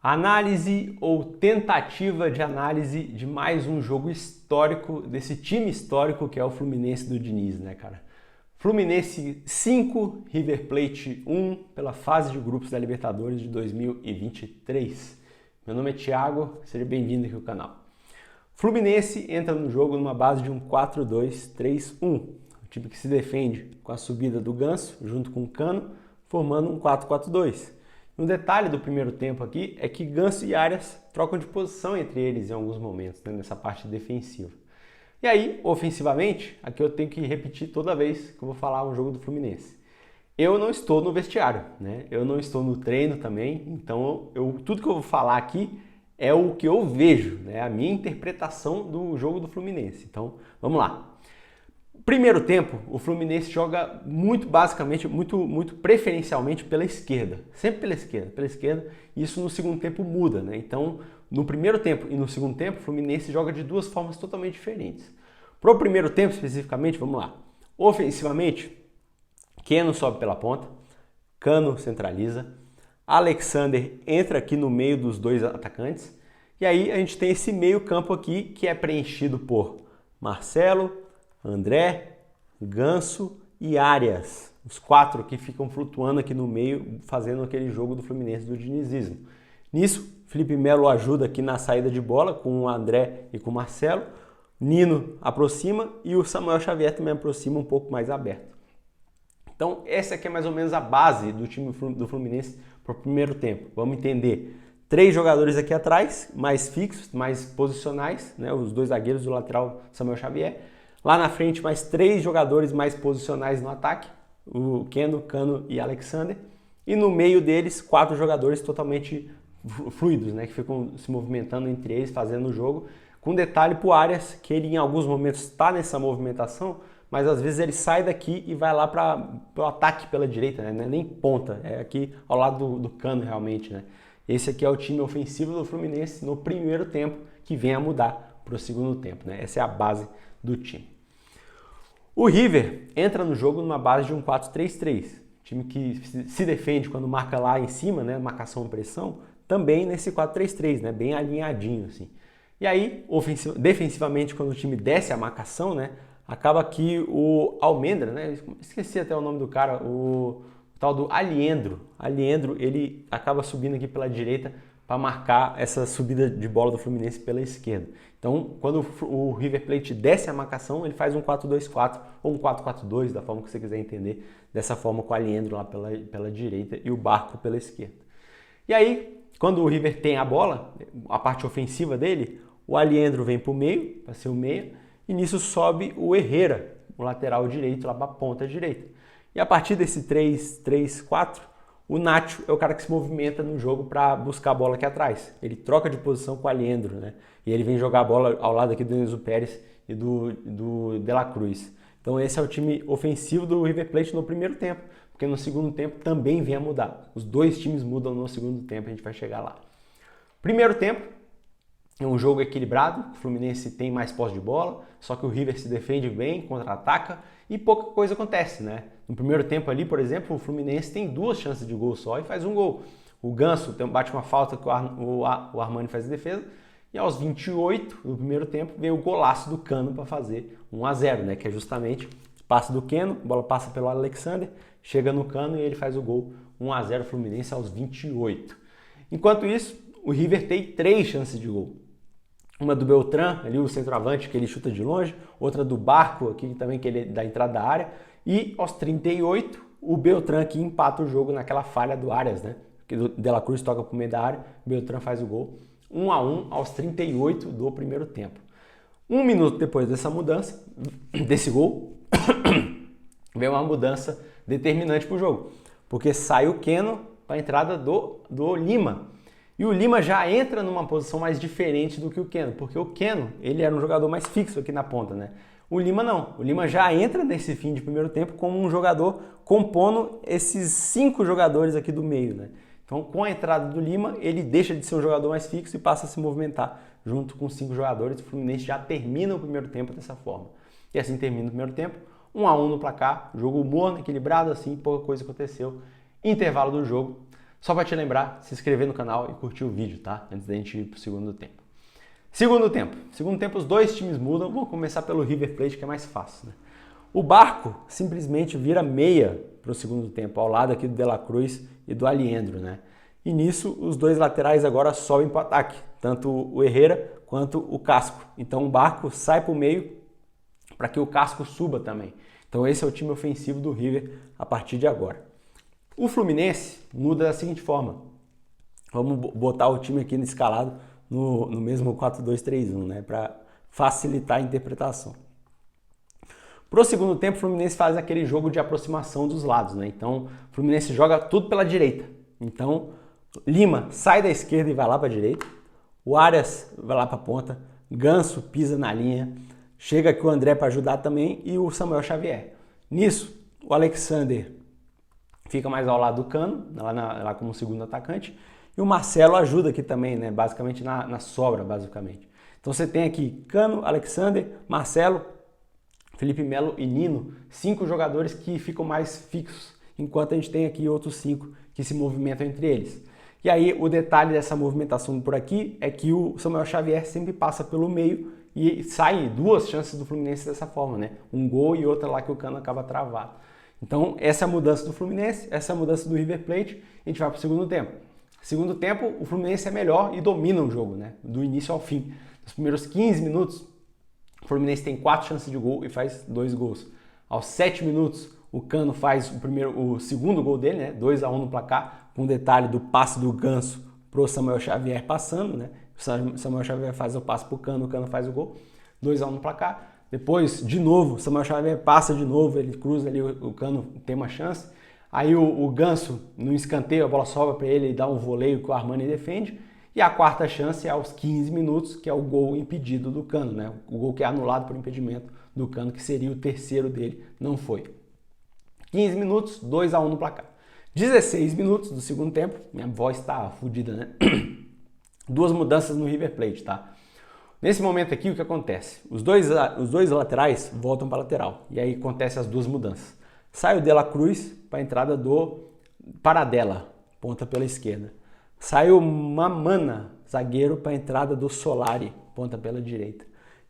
Análise ou tentativa de análise de mais um jogo histórico desse time histórico que é o Fluminense do Diniz, né, cara? Fluminense 5, River Plate 1 pela fase de grupos da Libertadores de 2023. Meu nome é Thiago, seja bem-vindo aqui ao canal. Fluminense entra no jogo numa base de um 4-2-3-1, um time que se defende com a subida do Ganso junto com o Cano, formando um 4-4-2. Um detalhe do primeiro tempo aqui é que Ganso e Arias trocam de posição entre eles em alguns momentos, né, nessa parte defensiva. E aí, ofensivamente, aqui eu tenho que repetir toda vez que eu vou falar um jogo do Fluminense. Eu não estou no vestiário, né? Eu não estou no treino também, então tudo que eu vou falar aqui é o que eu vejo, né? A minha interpretação do jogo do Fluminense. Então, vamos lá. Primeiro tempo, o Fluminense joga muito basicamente, muito preferencialmente pela esquerda. Sempre pela esquerda, e isso no segundo tempo muda, né? Então, no primeiro tempo e no segundo tempo, o Fluminense joga de duas formas totalmente diferentes. Para o primeiro tempo, especificamente, vamos lá. Ofensivamente, Keno sobe pela ponta, Cano centraliza, Alexander entra aqui no meio dos dois atacantes, e aí a gente tem esse meio campo aqui que é preenchido por Marcelo, André, Ganso e Arias. Os quatro que ficam flutuando aqui no meio, fazendo aquele jogo do Fluminense do dinizismo. Nisso, Felipe Melo ajuda aqui na saída de bola com o André e com o Marcelo. Nino aproxima e o Samuel Xavier também aproxima um pouco mais aberto. Então, essa aqui é mais ou menos a base do time do Fluminense para o primeiro tempo. Vamos entender. 3 jogadores aqui atrás, mais fixos, mais posicionais, né? Os 2 zagueiros do lateral Samuel Xavier. Lá na frente, mais 3 jogadores mais posicionais no ataque, o Keno, Cano e Alexander. E no meio deles, 4 jogadores totalmente fluidos, né, que ficam se movimentando entre eles, fazendo o jogo. Com detalhe para o Arias, que ele em alguns momentos está nessa movimentação, mas às vezes ele sai daqui e vai lá para o ataque pela direita, né? Não é nem ponta, é aqui ao lado do Cano realmente, né? Esse aqui é o time ofensivo do Fluminense no primeiro tempo, que vem a mudar para o segundo tempo, né? Essa é a base do time. O River entra no jogo numa base de um 4-3-3, time que se defende quando marca lá em cima, né, marcação e pressão, também nesse 4-3-3, né, bem alinhadinho assim. E aí, defensivamente, quando o time desce a marcação, né, acaba que o Almendra, né, esqueci até o nome do cara, o tal do Aliendro, ele acaba subindo aqui pela direita para marcar essa subida de bola do Fluminense pela esquerda. Então, quando o River Plate desce a marcação, ele faz um 4-2-4 ou um 4-4-2, da forma que você quiser entender, dessa forma com o Aliendro lá pela direita e o Barco pela esquerda. E aí, quando o River tem a bola, a parte ofensiva dele, o Aliendro vem para o meio, para ser o meia, e nisso sobe o Herrera, o lateral direito, lá para a ponta direita. E a partir desse 3-3-4, o Nacho é o cara que se movimenta no jogo para buscar a bola aqui atrás. Ele troca de posição com o Aliendro, né? E ele vem jogar a bola ao lado aqui do Enzo Pérez e do De La Cruz. Então esse é o time ofensivo do River Plate no primeiro tempo, porque no segundo tempo também vem a mudar. Os dois times mudam no segundo tempo, a gente vai chegar lá. Primeiro tempo é um jogo equilibrado, o Fluminense tem mais posse de bola, só que o River se defende bem, contra-ataca e pouca coisa acontece, né? No primeiro tempo ali, por exemplo, o Fluminense tem 2 chances de gol só e faz um gol. O Ganso bate uma falta que o Armani faz a defesa e aos 28 do primeiro tempo vem o golaço do Cano para fazer 1-0, né? Que é justamente o passe do Keno, a bola passa pelo Alexander, chega no Cano e ele faz o gol 1-0 Fluminense aos 28. Enquanto isso, o River tem 3 chances de gol. Uma do Beltrán, ali o centroavante, que ele chuta de longe. Outra do Barco, aqui também, que ele da entrada da área. E aos 38, o Beltrán aqui empata o jogo naquela falha do Arias, né? Que o De La Cruz toca pro meio da área, o Beltrán faz o gol. 1-1 aos 38 do primeiro tempo. 1 minuto depois dessa mudança, desse gol, vem uma mudança determinante pro jogo. Porque sai o Keno para a entrada do Lima. E o Lima já entra numa posição mais diferente do que o Keno, porque o Keno, ele era um jogador mais fixo aqui na ponta, né? O Lima não. O Lima já entra nesse fim de primeiro tempo como um jogador compondo esses 5 jogadores aqui do meio, né? Então, com a entrada do Lima, ele deixa de ser um jogador mais fixo e passa a se movimentar junto com 5 jogadores. O Fluminense já termina o primeiro tempo dessa forma. E assim termina o primeiro tempo, 1-1 no placar, jogo morno, equilibrado, assim, pouca coisa aconteceu. Intervalo do jogo. Só para te lembrar, se inscrever no canal e curtir o vídeo, tá? Antes da gente ir pro segundo tempo. Segundo tempo os dois times mudam. Vou começar pelo River Plate, que é mais fácil, né? O Barco simplesmente vira meia para o segundo tempo, ao lado aqui do De La Cruz e do Aliendro, né? E nisso, os dois laterais agora sobem para o ataque, tanto o Herrera quanto o Casco. Então o Barco sai para o meio para que o Casco suba também. Então esse é o time ofensivo do River a partir de agora. O Fluminense muda da seguinte forma. Vamos botar o time aqui escalado no mesmo 4-2-3-1, né? Para facilitar a interpretação. Pro segundo tempo, o Fluminense faz aquele jogo de aproximação dos lados, né? Então o Fluminense joga tudo pela direita. Então Lima sai da esquerda e vai lá para a direita. O Arias vai lá para a ponta. Ganso pisa na linha. Chega aqui o André para ajudar também e o Samuel Xavier. Nisso, o Alexander fica mais ao lado do Cano, lá como segundo atacante. E o Marcelo ajuda aqui também, né? Basicamente na sobra, basicamente. Então você tem aqui Cano, Alexander, Marcelo, Felipe Melo e Nino. 5 jogadores que ficam mais fixos, enquanto a gente tem aqui outros 5 que se movimentam entre eles. E aí o detalhe dessa movimentação por aqui é que o Samuel Xavier sempre passa pelo meio e sai 2 chances do Fluminense dessa forma, né? Um gol e outra lá que o Cano acaba travado. Então essa é a mudança do Fluminense, essa é a mudança do River Plate, a gente vai para o segundo tempo. Segundo tempo, o Fluminense é melhor e domina o jogo, né? Do início ao fim. Nos primeiros 15 minutos, o Fluminense tem 4 chances de gol e faz 2 gols. Aos 7 minutos, o Cano faz o segundo gol dele, né? 2-1 no placar, com o detalhe do passe do Ganso pro Samuel Xavier passando, né? O Samuel Xavier faz o passe pro Cano, o Cano faz o gol. 2-1 no placar. Depois, de novo, o Samuel Xavier passa de novo, ele cruza ali, o Cano tem uma chance. Aí o Ganso, no escanteio, a bola sobra para ele e dá um voleio que o Armani defende. E a quarta chance é aos 15 minutos, que é o gol impedido do Cano, né? O gol que é anulado por impedimento do Cano, que seria o terceiro dele, não foi. 15 minutos, 2-1 no placar. 16 minutos do segundo tempo, minha voz tá fodida, né? 2 mudanças no River Plate, tá? Nesse momento aqui, o que acontece? Os dois laterais voltam para a lateral, e aí acontece as 2 mudanças. Sai o De La Cruz para a entrada do Paradela, ponta pela esquerda. Sai o Mamana, zagueiro, para a entrada do Solari, ponta pela direita.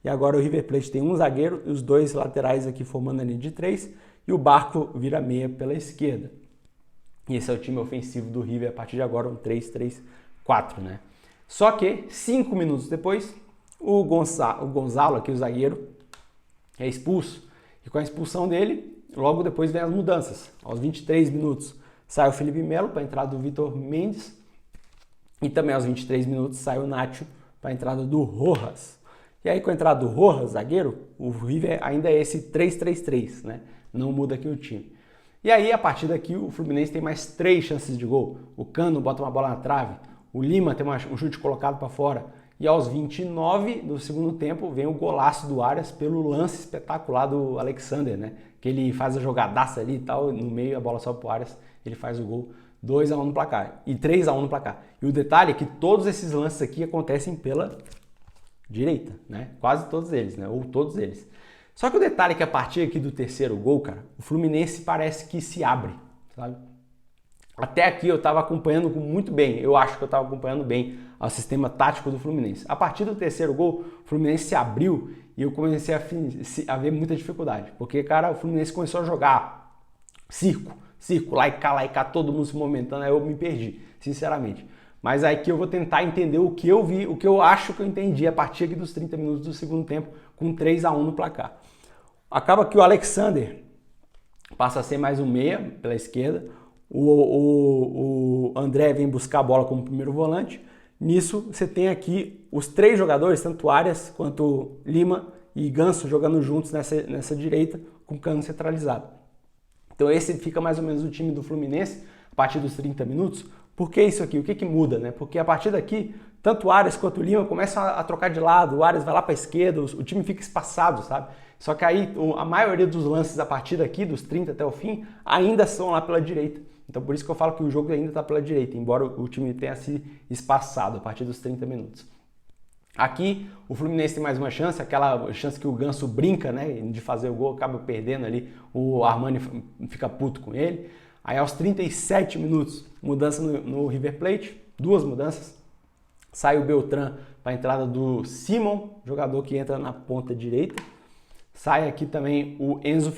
E agora o River Plate tem um zagueiro e os 2 laterais aqui formando a linha de 3, e o Barco vira meia pela esquerda. E esse é o time ofensivo do River a partir de agora, um 3-3-4, né? Só que 5 minutos depois, o Gonzalo, aqui o zagueiro, é expulso. E com a expulsão dele, logo depois vem as mudanças. Aos 23 minutos sai o Felipe Melo para a entrada do Vitor Mendes. E também aos 23 minutos sai o Nacho para a entrada do Rojas. E aí com a entrada do Rojas, zagueiro, o River ainda é esse 3-3-3, né? Não muda aqui o time. E aí, a partir daqui, o Fluminense tem mais 3 chances de gol. O Cano bota uma bola na trave, o Lima tem um chute colocado para fora. E aos 29 do segundo tempo, vem o golaço do Arias pelo lance espetacular do Alexander, né? Que ele faz a jogadaça ali e tal, no meio a bola sobe pro Arias, ele faz o gol. 2-1 no placar e 3-1 no placar. E o detalhe é que todos esses lances aqui acontecem pela direita, né? Quase todos eles, né? Ou todos eles. Só que o detalhe é que a partir aqui do terceiro gol, cara, o Fluminense parece que se abre, sabe? Até aqui eu estava acompanhando muito bem, eu acho que eu estava acompanhando bem o sistema tático do Fluminense. A partir do terceiro gol, o Fluminense se abriu e eu comecei a ver muita dificuldade. Porque, cara, o Fluminense começou a jogar circo, lá e cá, todo mundo se movimentando, aí eu me perdi, sinceramente. Mas aí que eu vou tentar entender o que eu vi, o que eu acho que eu entendi a partir aqui dos 30 minutos do segundo tempo, com 3-1 no placar. Acaba que o Alexander passa a ser mais um meia pela esquerda, o André vem buscar a bola como primeiro volante. Nisso você tem aqui os 3 jogadores, tanto Arias quanto Lima e Ganso, jogando juntos nessa direita com o Cano centralizado. Então esse fica mais ou menos o time do Fluminense a partir dos 30 minutos. Por que isso aqui? O que muda, né? Porque a partir daqui, tanto o Arias quanto o Lima começam a trocar de lado, o Arias vai lá para a esquerda, o time fica espaçado, sabe? Só que aí a maioria dos lances a partir daqui, dos 30 até o fim, ainda são lá pela direita. Então por isso que eu falo que o jogo ainda está pela direita, embora o time tenha se espaçado a partir dos 30 minutos. Aqui o Fluminense tem mais uma chance, aquela chance que o Ganso brinca, né, de fazer o gol, acaba perdendo ali, o Armani fica puto com ele. Aí aos 37 minutos, mudança no River Plate, duas mudanças. Sai o Beltrán para a entrada do Simon, jogador que entra na ponta direita. Sai aqui também o Enzo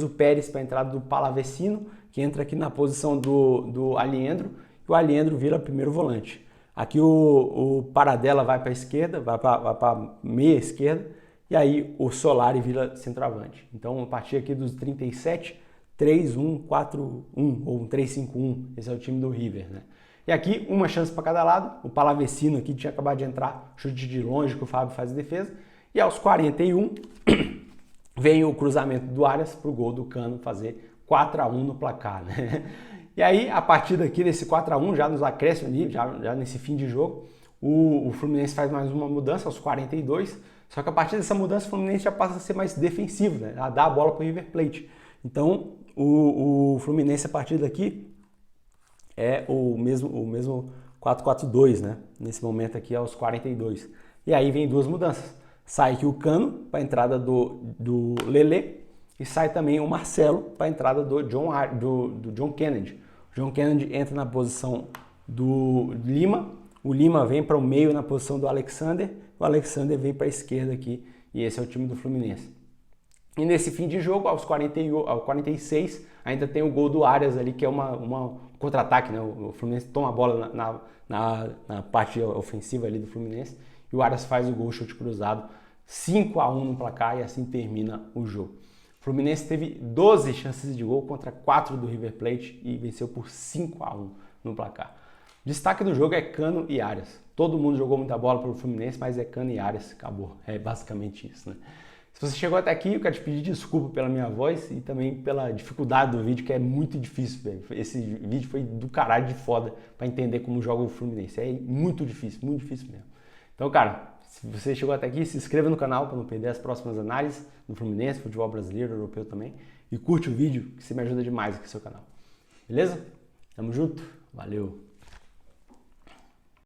Pérez para a entrada do Palavecino, que entra aqui na posição do Aliendro. E o Aliendro vira primeiro volante. Aqui o Paradela vai para a esquerda, vai para meia esquerda. E aí o Solari vira centroavante. Então, a partir aqui dos 37, 3-1, 4-1 ou um 3-5-1. Esse é o time do River, né? E aqui, uma chance para cada lado. O Palavecino aqui tinha acabado de entrar, chute de longe que o Fábio faz a defesa. E aos 41, vem o cruzamento do Arias para o gol do Cano fazer 4-1 no placar, né? E aí, a partir daqui, desse 4-1, já nos acréscimos ali, já nesse fim de jogo, o Fluminense faz mais uma mudança aos 42. Só que a partir dessa mudança, o Fluminense já passa a ser mais defensivo, né? A dar a bola para o River Plate. Então, o Fluminense, a partir daqui, é o mesmo 4-4-2, né? Nesse momento aqui, aos 42. E aí vem duas mudanças. Sai aqui o Cano para a entrada do Lelê e sai também o Marcelo para a entrada do John Kennedy. O John Kennedy entra na posição do Lima, o Lima vem para o meio na posição do Alexander, o Alexander vem para a esquerda aqui e esse é o time do Fluminense. E nesse fim de jogo, aos 46, ainda tem o gol do Arias ali, que é uma contra-ataque, né? O Fluminense toma a bola na parte ofensiva ali do Fluminense e o Arias faz o gol, chute cruzado, 5-1 no placar e assim termina o jogo. O Fluminense teve 12 chances de gol contra 4 do River Plate e venceu por 5-1 no placar. O destaque do jogo é Cano e Arias. Todo mundo jogou muita bola pelo Fluminense, mas é Cano e Arias, acabou. É basicamente isso, né? Se você chegou até aqui, eu quero te pedir desculpa pela minha voz e também pela dificuldade do vídeo, que é muito difícil, velho. Esse vídeo foi do caralho de foda para entender como joga o Fluminense. É muito difícil mesmo. Então, cara, se você chegou até aqui, se inscreva no canal para não perder as próximas análises do Fluminense, futebol brasileiro, europeu também. E curte o vídeo, que você me ajuda demais aqui no seu canal. Beleza? Tamo junto? Valeu!